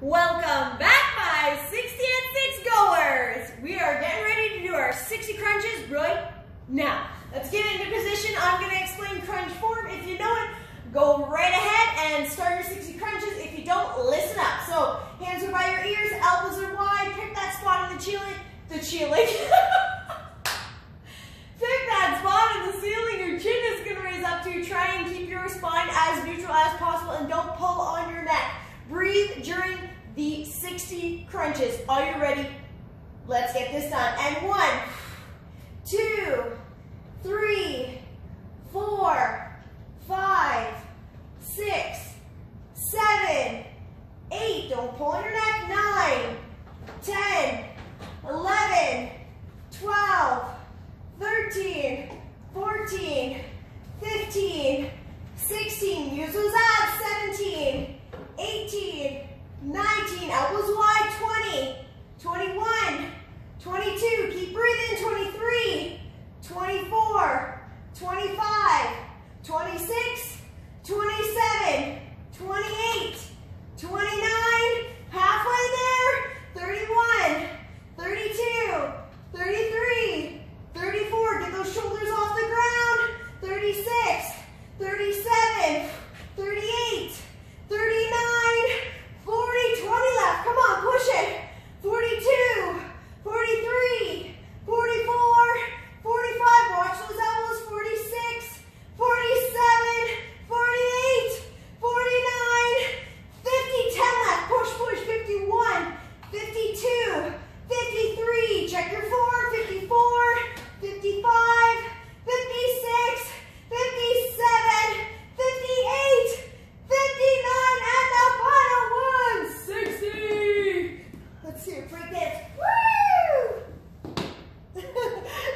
Welcome back, my 60 and 6 goers. We are getting ready to do our 60 crunches right now. Let's get into position. I'm going to explain crunch form. If you know it, go right ahead and start your 60 crunches. If you don't, listen up. So hands are by your ears, elbows are wide. Pick that spot in the ceiling. Pick that spot in the ceiling your chin is going to raise up to. Try and keep your spine as neutral as possible and don't pull on your neck. Breathe during the 60 crunches. Are you ready? Let's get this done. And 1, 2, 3, 4, 5, 6, 7, 8. Don't pull on your neck. 9, 10, 11, 12, 13, 14, 15, 16. Use those abs. 17, 18, 19. Elbows wide. 20, 21, 22. Keep breathing. 23, 24, 25, 26, 27, 28, 29. Halfway there. 31, 32, 33, 34. Get those shoulders off the ground. 36, 37, 38, 39, 40, 20 left. Come on, push it. 42, 43, 44, 45. Watch those elbows. 46, 47, 48, 49, 50, 10 left. Push, push. 51, 52, 53. Check your form. 54, 55, 56, 57, 58, 59, and the final one, 60. Let's see it, break dance. Woo!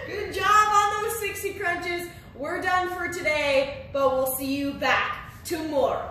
Good job on those 60 crunches. We're done for today, but we'll see you back tomorrow.